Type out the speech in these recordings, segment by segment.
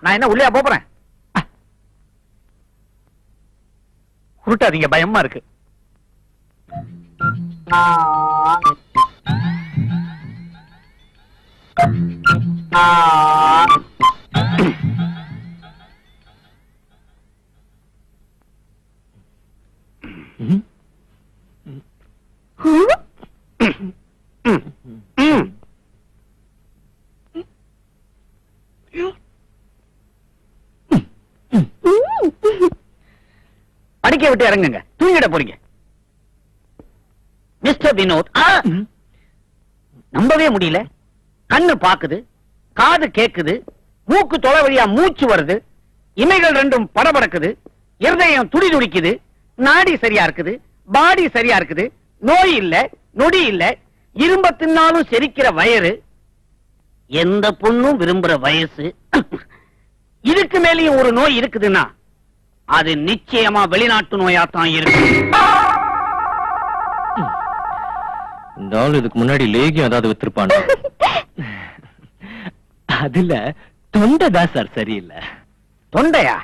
நான் என்ன உள்ளே போறேன்? உருட்டாதீங்க, பயமா இருக்கு. படிக்க விட்டு இறங்குங்க, தூங்கிட போறீங்க. மிஸ்டர் வினோத், நம்பவே முடியல. கண்ணு பாக்குது, காது கேக்குது, மூக்கு தொலை வழியா மூச்சு வருது, இமைகள் ரெண்டும் படபடக்குது, இருதயம் துடி துடிக்குது, நாடி சரியா இருக்குது, பாடி சரியா இருக்குது, நோய் இல்ல, நொடி இல்ல, இரும்ப தின்னாலும் செரிக்கிற வயறு, எந்த பொண்ணும் விரும்புற வயசு. இதுக்கு மேலேயும் ஒரு நோய் இருக்குதுன்னா அது நிச்சயமா வெளிநாட்டு நோயாத்தான் இருக்கு. இந்த ஆள் இதுக்கு முன்னாடி லேகியம் ஏதாவது வித்திருப்பான். அதுல தொண்டைதான் சார் சரியில்லை. தொண்டையா?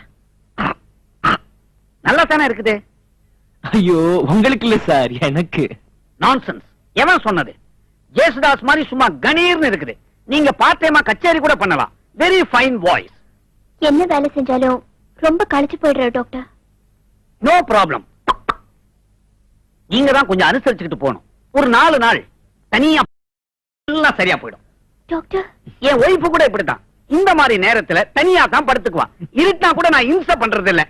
நல்லா தானே இருக்குது. ஐயோ, உங்களுக்கு இல்ல சார், எனக்கு. நான்சென்ஸ். எவன் சொன்னது? ஜேசுதாஸ் மாதிரி சும்மா கணீர்னு இருக்குது. நீங்க பார்ட் டைமா கச்சேரி கூட பண்ணலாம். Very fine voice. என்ன வேலை செஞ்சாலும் ரொம்ப களைச்சு போயிடுற டாக்டர். No problem. நீங்க தான் கொஞ்சம் அனுசரிச்சுக்கிட்டு போகணும். ஒரு 4 நாள் தனியா எல்லாம் சரியா போயிடும். டாக்டர், என் ஒய்ஃபு கூட இப்படித்தான். இந்த மாதிரி நேரத்துல தனியா தான் படுத்துக்குவான். இருட்டா கூட நான் இம்ச பண்றது இல்ல.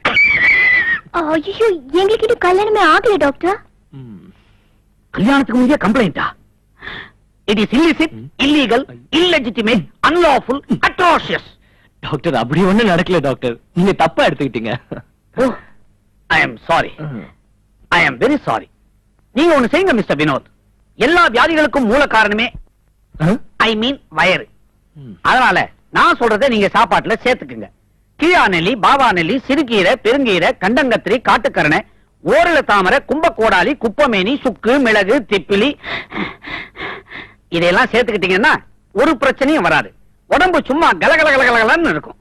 ஐயோ, எங்களுக்கு இன்னும் கல்யாணமே ஆகல டாக்டர். கல்யாணத்துக்கு முந்தைய கம்ப்ளைண்டா? It is illicit, illegal, illegitimate, unlawful, atrocious. Doctor, அப்படி ஒண்ணு நடக்கல டாக்டர். நீங்க தப்பா எடுத்துக்கிட்டீங்க. I am sorry. I am very sorry. நீங்க ஒண்ணு செய்யுங்க மிஸ்டர் வினோத். எல்லா வியாதிகளுக்கும் மூல காரணமே ஐ மீன் வயறு. அதனால நான் சொல்றதை நீங்க சாப்பாட்டுல சேர்த்துக்குங்க. கீழா நெல்லி, பாவா நெல்லி, சிறுகீரை, பெருங்கீரை, கண்டங்கத்திரி, காட்டுக்கரணை, ஓரள தாமரை, கும்பக்கோடாலி, குப்பமேனி, சுக்கு, மிளகு, திப்பிலி, இதெல்லாம் சேர்த்துக்கிட்டீங்கன்னா ஒரு பிரச்சனையும் வராது. உடம்பு சும்மா கலகலகலகலன்னு இருக்கும்.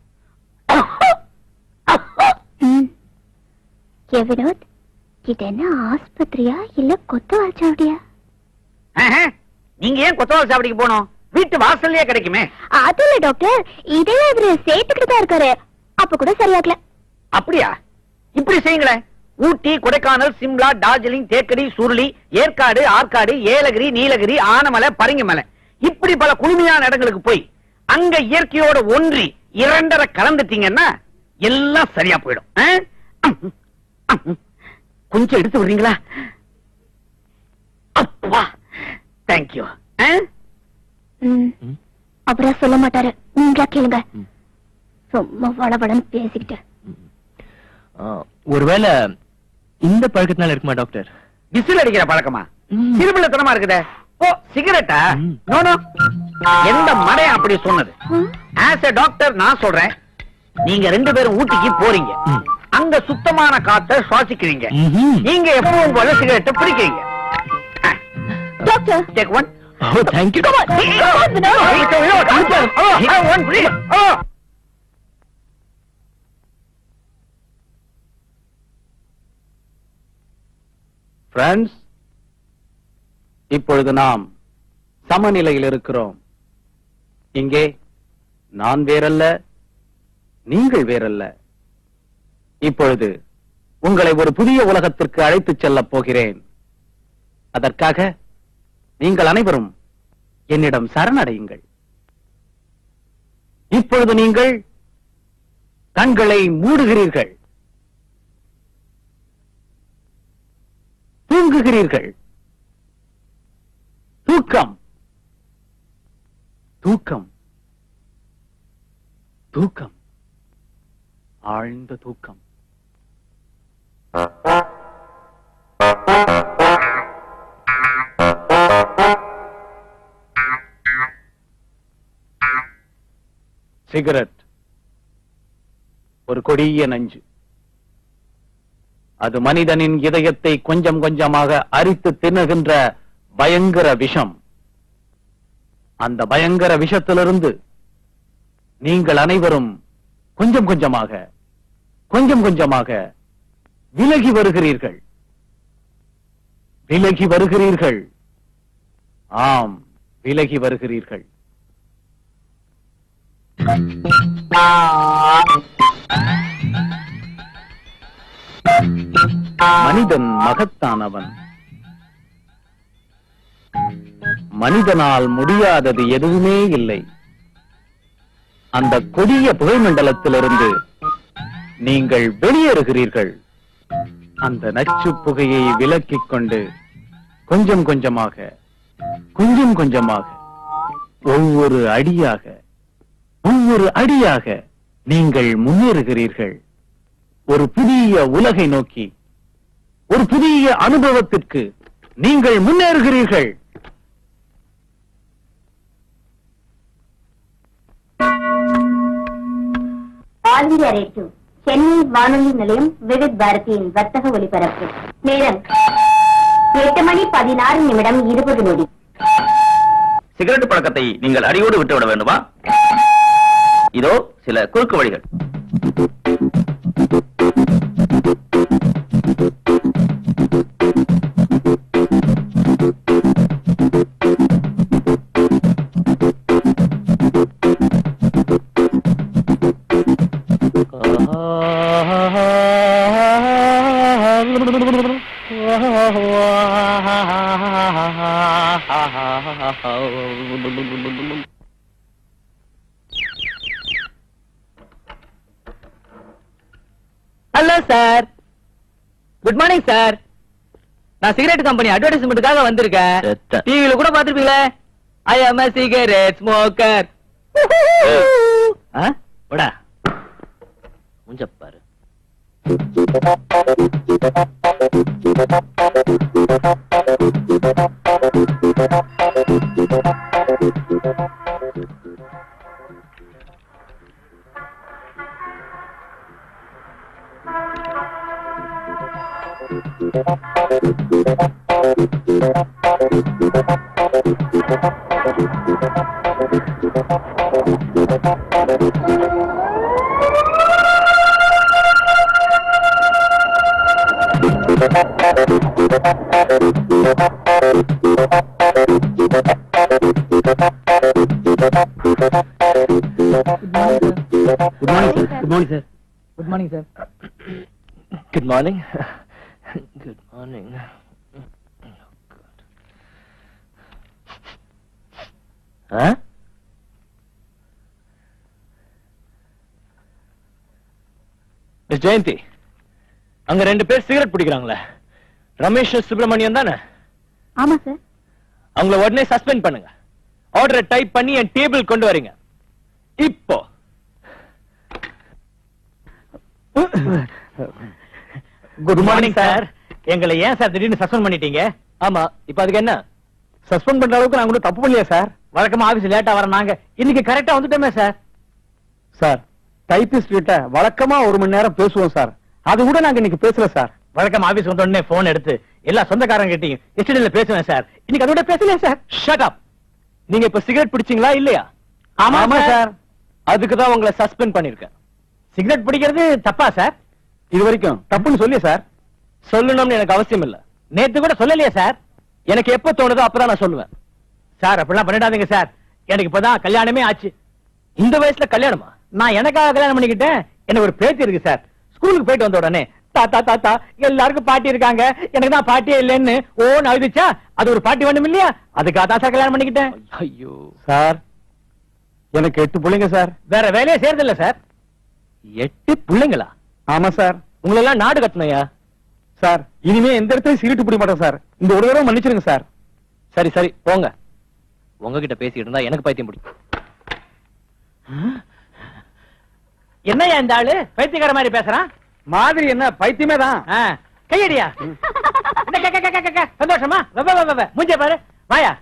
வினோத், இது என்ன ஆஸ்பத்திரியா இல்ல கொத்தவால் சாவடியா? நீங்க ஏன் கொத்தவால் சாவடிக்கு போனோம்? வீட்டு வாசல்லயே கிடைக்குமே. அது இல்ல டாக்டர், இதெல்லாம் இவரு சேர்த்துக்கிட்டு தான் இருக்காரு. அப்ப கூட சரியாகல. அப்படியா? இப்படி செய்யுங்களேன். ஊட்டி, கொடைக்கானல், சிம்லா, டார்ஜிலிங், தேக்கடி, சுருளி, ஏற்காடு, ஆற்காடு, ஏலகிரி, நீலகிரி, ஆனமலை, பரிங்கமலை, இப்படி பல குளுமையான இடங்களுக்கு போய் அங்க இயற்கையோட ஒன்றி 2.5 கலந்துட்டீங்கன்னா எல்லாம் சரியா போயிடும். கொஞ்சம் எடுத்து விடுறீங்களா? அப்பா, தேங்க்யூ. அப்புறம் சொல்ல மாட்டாரு. நீங்களா கேளுங்க. சும்மா வளவளன்னு பேசிக்கிட்டு. ஒருவேளை இந்த பழக்கத்தினால இருக்குமா டாக்டர்? விசில் அடிக்கிற பழக்கமா? சிறுபிள்ளைத்தனமா இருக்குதே. ஓ, சிகரெட்டா? நோ நோ, எந்த மடை அப்படி சொன்னது? ஆஸ் எ டாக்டர் நான் சொல்றேன், நீங்க 2 பேரும் ஊட்டிக்கு போறீங்க. அங்க சுத்தமான காத்தை சுவாசிக்கிறீங்க. நீங்க எப்பவும் போல சிகரெட்டை பிடிக்கிறீங்க. Doctor, take one. Oh, thank you. Come on. Come on, Vinod. Friends, இப்பொழுது நாம் சமநிலையில் இருக்கிறோம். இங்கே நான் வேறல்ல, நீங்கள் வேறல்ல. இப்பொழுது உங்களை ஒரு புதிய உலகத்திற்கு அழைத்துச் செல்லப் போகிறேன். அதற்காக நீங்கள் அனைவரும் என்னிடம் சரணடையுங்கள். இப்பொழுது நீங்கள் கண்களை மூடுகிறீர்கள், தூங்குகிறீர்கள். தூக்கம், தூக்கம், தூக்கம், ஆழ்ந்த தூக்கம். சிகரெட் ஒரு கொடிய நஞ்சு. அது மனிதனின் இதயத்தை கொஞ்சம் கொஞ்சமாக அரித்து தின்னுகின்ற பயங்கர விஷம். அந்த பயங்கர விஷத்திலிருந்து நீங்கள் அனைவரும் கொஞ்சம் கொஞ்சமாக விலகி வருகிறீர்கள். விலகி வருகிறீர்கள். ஆம், விலகி வருகிறீர்கள். மனிதன் மகத்தானவன். மனிதனால் முடியாதது எதுவுமே இல்லை. அந்த கொடிய புகைமண்டலத்திலிருந்து நீங்கள் வெளியேறுகிறீர்கள். அந்த நச்சு புகையை விலக்கிக் கொண்டு கொஞ்சம் கொஞ்சமாக ஒவ்வொரு அடியாக நீங்கள் முன்னேறுகிறீர்கள். ஒரு புதிய உலகை நோக்கி, ஒரு புதிய அனுபவத்திற்கு நீங்கள் முன்னேறுகிறீர்கள். ஆல் இந்தியா ரேடியோ சென்னை வானொலி நிலையம் விவித் பாரதியின் வர்த்தக ஒலிபரப்பு நேரம் 8:16:20. சிகரெட் பழக்கத்தை நீங்கள் அடியோடு விட்டுவிட வேண்டுமா? இதோ சில குறுக்கு வழிகள். Hello sir, good morning sir. நான் சிகரெட் கம்பெனி அட்வர்டைஸ்மெண்ட்டுக்காக வந்திருக்கேன். டிவில கூட பாத்துருப்பீங்களே, ஐ அம் a cigarette smoker. போடா முஞ்ச பாரு. Good morning sir. Good morning. Good morning. Miss Jayanthi, அங்க 2 பேர் சிகரெட் பிடிக்கிறாங்களே, ரமேஷ் சுப்பிரமணியம் தானே? ஆமா சார். அவங்கள உடனே சஸ்பெண்ட் பண்ணுங்க. ஆர்டரை டைப் பண்ணி என் டேபிள் கொண்டு வரீங்க இப்போ. Good morning sir. எங்களை ஏன் சார் திடீர்னு சஸ்பெண்ட் பண்ணிட்டீங்க? ஆமா, இப்ப அதுக்கு என்ன? சஸ்பெண்ட் பண்ற அளவுக்கு நாங்க கூட தப்பு பண்ணலையா சார்? வழக்கமா ஆபீஸ் லேட்டா வர நாங்க இன்னைக்கு கரெக்டா வந்துட்டோமே சார். சார், டைபிஸ்ட் கிட்ட வழக்கமா 1 மணி நேரம் பேசுவோம் சார். அது கூட நாங்க இன்னைக்கு பேசல சார். வழக்கமா ஆபீஸ் வந்த உடனே போன் எடுத்து எல்லா சொந்தக்காரங்க கிட்டையும் எஸ்டிடில பேசுவேன் சார். இன்னைக்கு அதோட பேசலையா சார்? Shut up. நீங்க இப்ப சிகரெட் பிடிச்சீங்களா இல்லையா? ஆமா சார். அதுக்கு தான் உங்களை சஸ்பெண்ட் பண்ணிருக்கேன். சிகரெட் பிடிக்கிறது தப்பா சார்? இது வரைக்கும் தப்புன்னு சொல்லியா சார்? சொல்லணும்னு எனக்கு அவசியம் இல்ல. நேத்து கூட சொல்லலையா சார்? எனக்கு எப்ப தோணுதோ அப்பதான் நான் சொல்லுவேன். சார் அப்படிலாம் பண்ணிடாதீங்க சார். எனக்கு இப்பதான் கல்யாணமே ஆச்சு. இந்த வயசுல கல்யாணமா? நான் எனக்காக கல்யாணம் பண்ணிக்கிட்டேன். எனக்கு ஒரு பேத்தி இருக்கு சார். ஸ்கூலுக்கு போயிட்டு வந்த உடனே தாத்தா தாத்தா எல்லாருக்கும் பாட்டி இருக்காங்க, எனக்கு தான் பாட்டியே இல்லைன்னு ஓன்னு அழுதுச்சா. அது ஒரு பாட்டி வேணும் இல்லையா? அதுக்காக தான் சார் கல்யாணம் பண்ணிக்கிட்டேன். ஐயோ சார், எனக்கு 8 பிள்ளைங்க சார். வேற வேலையே செய்யறதில்ல சார். 8 பிள்ளைங்களா? ஆமா சார். உங்களெல்லாம் நாடு கட்டணையா? சார், இனிமே எந்த இடத்தையும் சிகரெட் பிடிக்க மாட்டேன் சார். இந்த ஒரு தடவை மன்னிச்சிருங்க சார். சரி சரி போங்க. உங்ககிட்ட பேசிட்டு இருந்தா எனக்கு பைத்தியம் பிடிக்கும். என்னையா இந்த ஆளு பைத்தியக்கார மாதிரி பேசுறான்? மாதிரி என்ன, பைத்தியமே தான். கையடியா. சந்தோஷமா? மூஞ்ச பாரு. வாயா.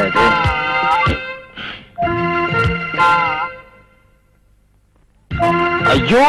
என்னடா இது? ஐயோ,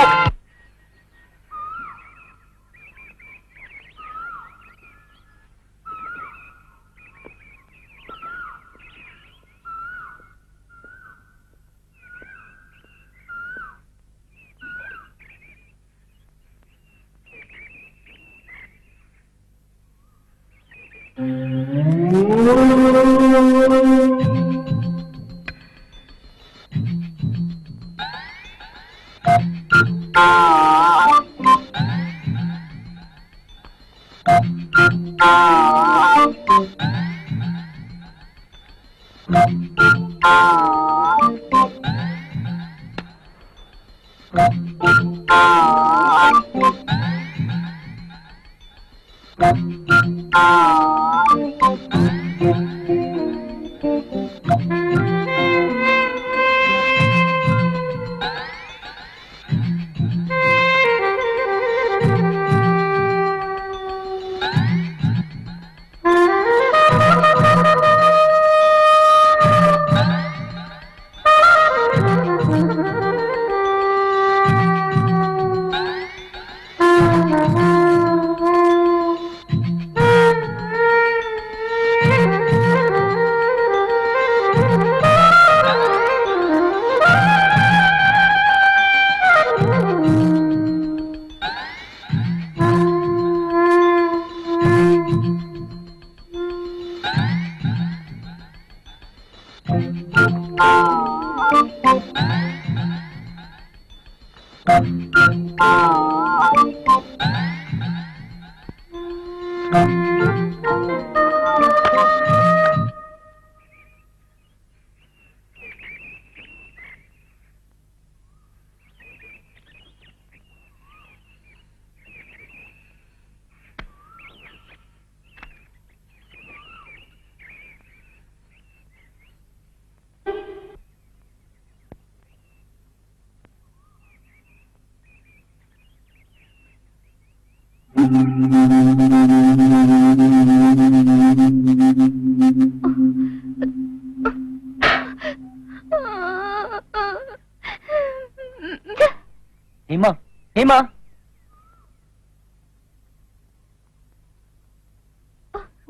ஹேமா, ஹேமா,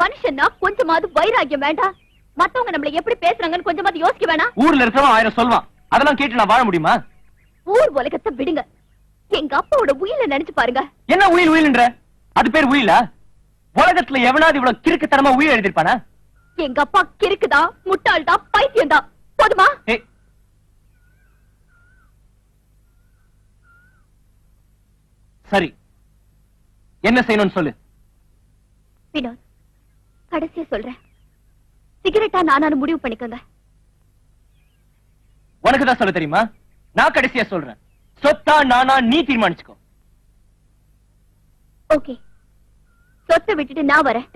மனுஷன்னா கொஞ்சமாவது வைராகியம் வேண்டாம். மத்தவங்க நம்மள எப்படி பேசுறாங்கன்னு கொஞ்சமாவது யோசிக்க வேணாம். ஊர்ல இருக்கிறவன் 1000 சொல்வான், அதெல்லாம் கேட்டு நான் வாழ முடியுமா? ஊர் உலகத்தை விடுங்க, எங்க அப்பாவோட உயிரை நினைச்சு பாருங்க. என்ன உயில் உயில்ன்ற? அது பேர் உயிலா? உலகத்துல எவனாவது இவ்வளவு கிறுக்குத்தனமா உயிர் எழுதிருப்பானா? எங்க அப்பா கிறுக்குதா, முட்டாள்தா, பைத்தியம்தா. போதுமா? சரி, என்ன செய்யணும்னு சொல்லு. வினோத், கடைசியா சொல்றேன், சிகரெட்டா நானானு முடிவு பண்ணிக்கோங்க. உனக்கு தான் சொல்ல தெரியுமா? நான் கடைசியா சொல்றேன், சொத்தா நானா நீ தீர்மானிச்சுக்கோ. ஓகே, சொத்தை விட்டுட்டு நான் வரேன்,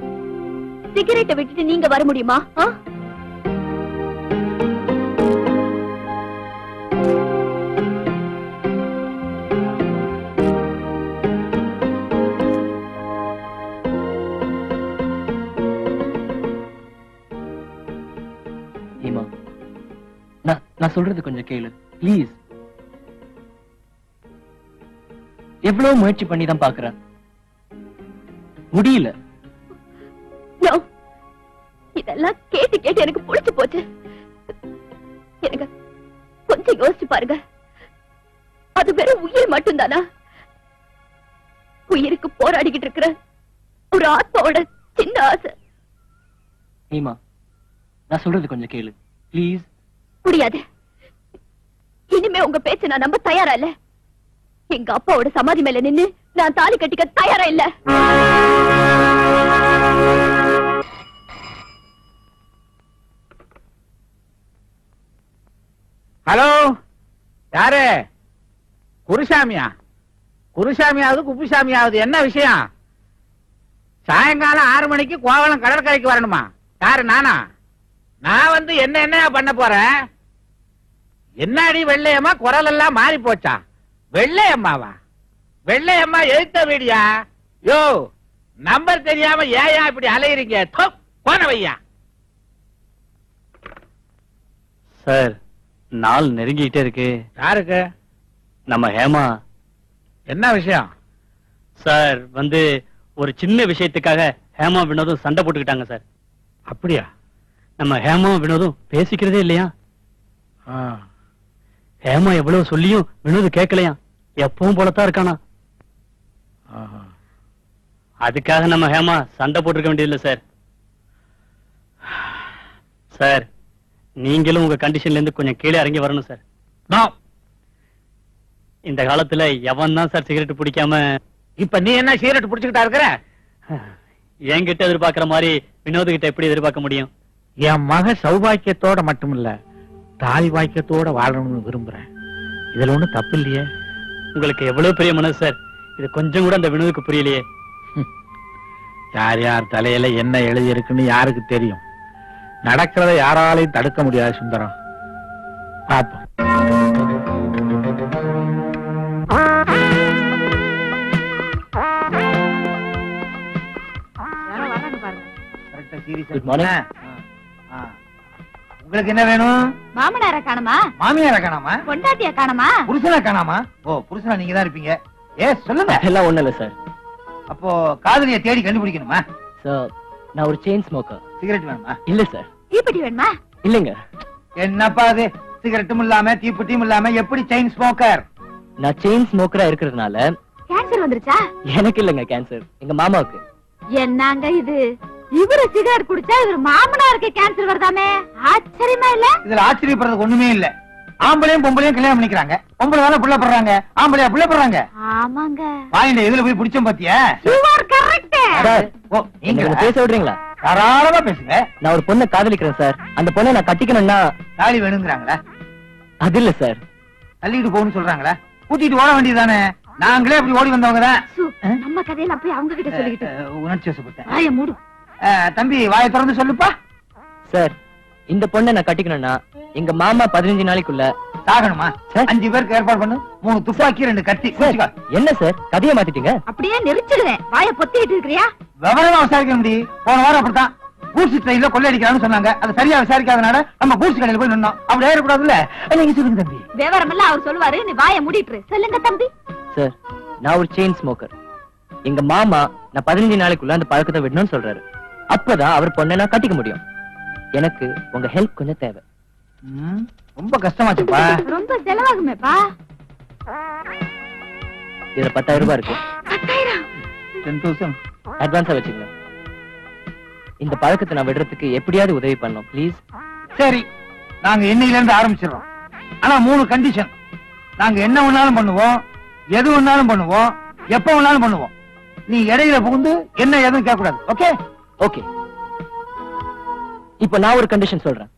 சிகரெட்டை விட்டுட்டு நீங்க வர முடியுமா? நான் சொல்றது கொஞ்சம் கேளு ப்ளீஸ். எவ்வளவு முயற்சி பண்ணி தான் பாக்குறேன், முடியல. இதெல்லாம் கேட்டு கேட்டு எனக்கு புடிச்சு போச்சு. எனக்கு கொஞ்சம் யோசிச்சு பாருங்க, அது வெறும் உயிர் மட்டும்தானா? உயிருக்கு போராடிக்கிட்டு இருக்கிற ஒரு ஆத்மாவோட சின்ன ஆசை. ஹேமா, நான் சொல்றது கொஞ்சம் கேளு ப்ளீஸ். முடியாது, இனிமே உங்க பேச்ச நான் நம்ப தயாரா இல்ல. எங்க அப்பாவோட சமாதி மேல நின்னு நான் தாலி கட்டிக்க தயாரா இல்ல. ஹலோ, யாரு? குருசாமியா? குருசாமியாவது குப்புசாமியாவது என்ன விஷயம்? சாயங்காலம் 6 மணிக்கு கோவளம் கடற்கரைக்கு வரணுமா? யாரு, நானா? நான் வந்து என்னையா பண்ண போறேன்? என்னடி வெள்ளையம்மா, குரல் எல்லாம் மாறி போச்சா? வெள்ளையம்மாவா? வெள்ளையம்மா எழுத்த வீடியா? யோ, நம்பர் தெரியாம ஏயா இப்படி அலையறீங்க? போன வையா. சார் நாள் நெருங்கிட்டே இருக்கு. யாருக்கு? நம்ம ஹேமா. என்ன விஷயம்? சார் வந்து ஒரு சின்ன விஷயத்துக்காக ஹேமா வினோதும் சண்டை போட்டுக்கிட்டாங்க சார். அப்படியா? நம்ம ஹேமா வினோதும் பேசிக்கிறதே இல்லையா? ஹேமா எவ்வளவு சொல்லியும் வினோது கேட்கலையா? எப்பவும் போலத்தான் இருக்கானா? அதுக்காக நம்ம ஹேமா சண்டை போட்டிருக்க வேண்டியதில்லை சார். சார் நீங்களும் உங்க கண்டிஷன்ல இருந்து கொஞ்சம் கீழே இறங்கி வரணும் சார். இந்த காலத்துல எவன் தான் சார் சிகரெட் பிடிக்காம? இப்ப நீ என்ன சிகரெட் புடிச்சுக்கிட்டா இருக்கிற? என்கிட்ட எதிர்பார்க்கிற மாதிரி வினோது கிட்ட எப்படி எதிர்பார்க்க முடியும்? என் மக சௌபாக்கியத்தோட மட்டுமில்ல, தாய் வாக்கியத்தோட வாழணும்னு விரும்புறேன். இதுல ஒண்ணும் தப்பு இல்லையே. உங்களுக்கு எவ்வளவு பெரிய மனசு சார், இது கொஞ்சம் கூட அந்த வினோதுக்கு புரியலையே. யார் யார் தலையில என்ன எழுதி இருக்குன்னு யாருக்கு தெரியும்? நடக்கிறத யாராலையும் தடுக்க முடியாது சுந்தரம். பாப்போம். Good morning. உங்களுக்கு என்ன வேணும்? மாமனார காணமா? மாமியார காணாமா? பொண்டாட்டிய காணமா? புருஷனா காணாமா? ஓ, புருஷனா நீங்க தான் இருப்பீங்க. சொல்லுங்க. எல்லாம் ஒண்ணு இல்ல சார். அப்போ காதலிய தேடி கண்டுபிடிக்கணுமா? சார் நான் ஒரு செயின் ஸ்மோக்கர். சிகரெட் வேணுமா? இல்ல சார். தீப்பெட்டி வேணுமா? இல்லங்க. என்னப்பா அது? சிகரெட்டும் இல்லாம தீப்பெட்டியும் இல்லாம எப்படி செயின் ஸ்மோக்கர்? நான் செயின் ஸ்மோக்கரா இருக்கிறதுனால கேன்சர் வந்துருச்சா? எனக்கு இல்லங்க கேன்சர், எங்க மாமாவுக்கு. என்னங்க இது? இவரு சிகரெட் குடிச்சா இவர் மாமனாருக்கு கேன்சர் வருதாமே? ஆச்சரியமா இல்ல? இதுல ஆச்சரியப்படுறதுக்கு ஒண்ணுமே இல்ல. ஆம்பளையும் பொம்பளையும் கல்யாணம் பண்ணிக்கிறாங்க. பொம்பளை வேலை புள்ள படுறாங்க, ஆம்பளையா புள்ள படுறாங்க. ஆமாங்க. வாயில எதுல போய் பிடிச்சோம் பாத்தியா? You are correct. சார் ஓ, நீங்க நீங்க பேச விடுறீங்களா? தாராளமா பேசுங்க. நான் ஒரு பொண்ணை காதலிக்கிறேன் சார். அந்த பொண்ணை நான் கட்டிக்கணும்னா தாலி வேணுங்கிறாங்களா? அது இல்ல சார். தள்ளிட்டு போகணும்னு சொல்றாங்களா? கூட்டிட்டு ஓட வேண்டியதானே? நாங்களே அப்படி ஓடி வந்தவங்க தான். சு, நம்ம கதையில போய் அவங்க கிட்ட சொல்லிக்கிட்டு உணர்ச்சி வசப்பட்டேன். வாய மூடு. தம்பி வாயை திறந்து சொல்லுப்பா. சார் இந்த பொண்ணை நான் கட்டிக்கணும்னா எங்க மாமா 15 நாளைக்குள்ள சாகணுமா? சார். 5 பேருக்கு ஏற்பாடு பண்ணு. 3 துப்பாக்கி 2 கத்தி. சார், என்ன சார் கதையை மாத்திட்டீங்க? அப்படியே நெரிச்சிடுவேன். வாய பொத்திக்கிட்டு இருக்கிறியா? விவரமா விசாரிக்க முடியும். போன வாரம் அப்படித்தான் கூட்ஸ் ட்ரெயின்ல கொள்ளையடிக்கிறான்னு சொன்னாங்க. அது சரியா விசாரிக்காதனால நம்ம கூட்ஸ் கடையில போய் நின்னோம். அப்படி ஏறக்கூடாதுல்ல. நீங்க சொல்லுங்க தம்பி. விவரம் எல்லாம் அவர் சொல்லுவாரு, நீ வாய மூடிட்டு சொல்லுங்க தம்பி. சார் நான் ஒரு செயின் ஸ்மோக்கர். எங்க மாமா நான் 15 நாளைக்குள்ள அந்த பழக்கத்தை விடணும்னு சொல்றாரு. அப்பதான் அவர் பொண்ணை நான் கட்டிக்க முடியும். எனக்கு உங்க ஹெல்ப் கொஞ்சம் தேவை. ரொம்ப கஷ்டமாச்சுப்பா. ரொம்ப செலவாகுமேப்பா. இதுல 10,000 ரூபாய் இருக்கு. 10,000? 10,000. அட்வான்ஸா வச்சுக்கங்க. இந்த பழக்கத்தை நான் விடுறதுக்கு எப்படியாவது உதவி பண்ணணும் ப்ளீஸ். சரி, நாங்க என்னையில இருந்து ஆரம்பிச்சிடறோம். ஆனா 3 கண்டிஷன். நாங்க என்ன வேணாலும் பண்ணுவோம், எது வேணாலும் பண்ணுவோம், எப்ப வேணாலும் பண்ணுவோம். நீ இடையில புகுந்து என்ன எதுவும் கேட்க கூடாது. ஓகே? ஓகே. இப்போ நான் ஒரு கண்டிஷன் சொல்றேன்.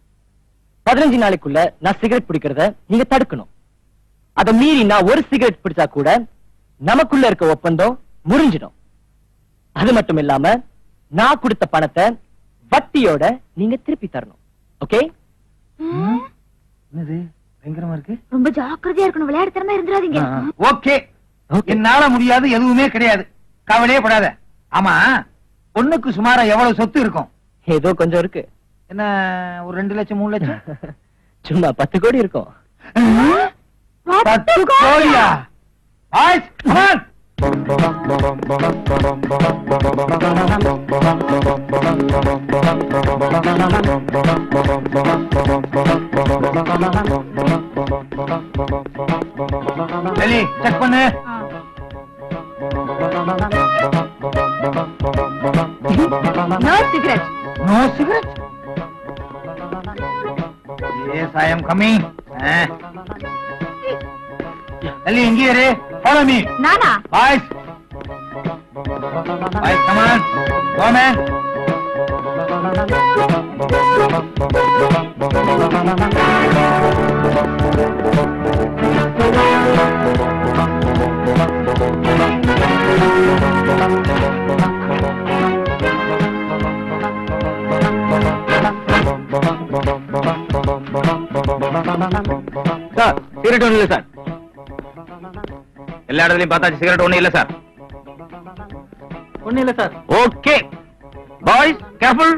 15 நாளைக்குள்ள நான் சிகரெட் பிடிக்கிறத நீங்க தடுக்கணும். அத மீறி நான் ஒரு சிகரெட் பிடிச்சா கூட நமக்குள்ள இருக்க ஒப்பந்தம் முறிஞ்சிடும். அது மட்டும் இல்லாம நான் கொடுத்த பணத்தை வட்டியோட நீங்க திருப்பி தரணும். ஓகே? என்னது பயங்கரமா இருக்கு. ரொம்ப ஜாக்கிரதையா இருக்கணும். விளையாட்டுத்தனமா இருந்துடாதீங்க. ஓகே. என்னால முடியாது எதுவுமே கிடையாது. கவலையே படாத. ஆமா, பொண்ணுக்கு சுமாரா எவ்வளவு சொத்து இருக்கும்? ஏதோ கொஞ்சம் இருக்கு. என்ன, ஒரு 2 லட்சம் 3 லட்சம்? சும்மா 10 கோடி இருக்கும். 10 கோடியா? Boys, come on. Delhi, check பண்ணு. No cigarette. No cigarette? Yes, I am coming. Delhi, இங்கே இரு. Follow me. நானா? Boys. Boys, come on. Go, man. Sir cigarette ஒண்ணு இல்ல சார். எல்லா இடத்துலயும் பார்த்தாச்சு, சிகரெட் ஒண்ணு இல்ல சார். ஒண்ணு இல்ல சார். Okay boys, careful.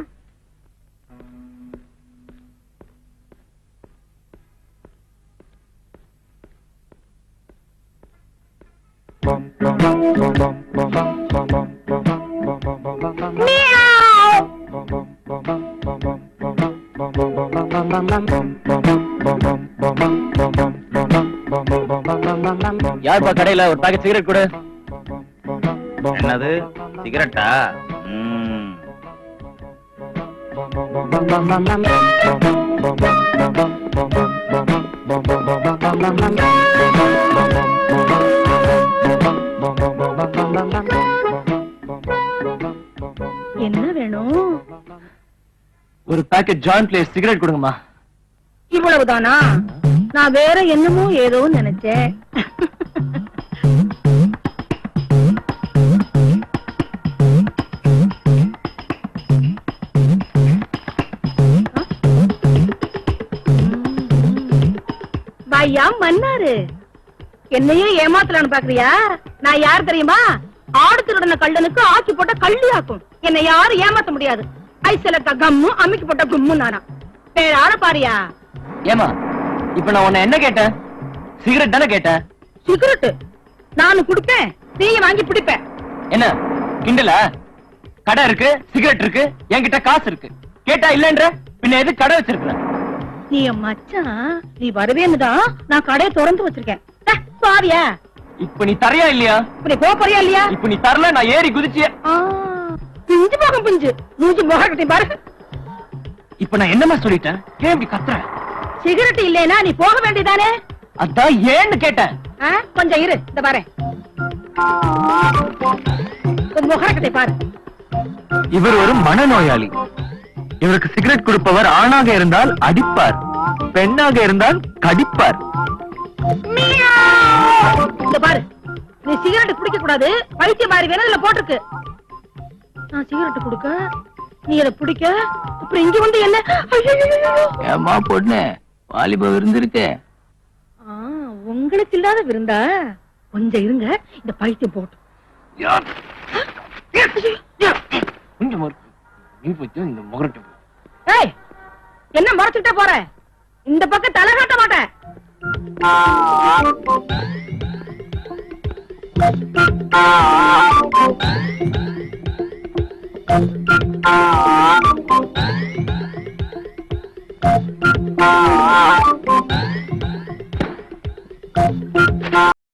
யாருப்பா கடையில ஒரு பாக்கெட் சிகரெட் கொடு. என்னது சிகரெட்டா? என்ன வேணும்? ஒரு பாக்கெட் ஜாயிண்ட் பிளேஸ் சிகரெட் கொடுங்கம்மா. இவ்வளவுதானா? நான் வேற என்னமோ ஏதோ நினைச்சேன். ஐயா மன்னாரு, என்னையே ஏமாத்தலான்னு பாக்குறியா? நான் யார் தெரியுமா? ஆடு திருடன கள்ளனுக்கு ஆக்கி போட்ட கள்ளி ஆக்கும். என்னை யாரும் ஏமாத்த முடியாது. ஐசலக்க கம்மு அம்மிக்கு போட்ட கும்மு நானா? வேற ஆள பாரியா? ஏமா இப்ப நான் உன்னை என்ன கேட்டேன்? சிகரெட் தானே கேட்டேன். சிகரெட் நானும் குடிப்பேன், நீயும் வாங்கி பிடிப்பேன். என்ன கிண்டல? கடை இருக்கு, சிகரெட் இருக்கு, என்கிட்ட காசு இருக்கு. கேட்டா இல்லன்ற பின்ன எது கடை வச்சிருக்க? நீ என் மச்சான், நீ வருவேன்னுதான் நான் கடையை திறந்து வச்சிருக்கேன். பாவியா? இப்ப நீ தரையா இல்லையா? இப்ப நீ போறியா இல்லையா? இப்ப நீ தரல, நான் ஏறி குதிச்சிய. பிஞ்சு போக பிஞ்சு மூஞ்சி முகத்தை பாரு. இப்ப நான் என்னமா சொல்லிட்டேன்? ஏன் இப்படி கத்துற? சிகரெட் இல்லைனா நீ போக வேண்டியதானே? அதான் ஏன்னு கேட்டேன். கொஞ்சம் இரு, இந்த பாரு முகத்தை பாரு. இவர் ஒரு மனநோயாளி. இவருக்கு சிகரெட் கொடுப்பவர் ஆணாக இருந்தால் அடிப்பார், பெண்ணாக இருந்தால் கடிப்பார். இந்த பாரு, நீ சிகரெட் குடிக்க கூடாது, பைத்தியம் மாதிரி வேணும் இதுல போட்டிருக்கு. நான் சிகரெட் குடுக்க, நீ அதை பிடிக்க, அப்புறம் இங்க வந்து என்ன? ஏமா பொண்ணு, வாலிப விருந்திருக்கு. உங்களுக்கு இல்லாத விருந்தா? கொஞ்சம் இருங்க, இந்த பைத்தியம் போட்டு. ஏய், என்ன மறைச்சுட்டே போற? இந்த பக்கம் தலை காட்ட மாட்டேன்.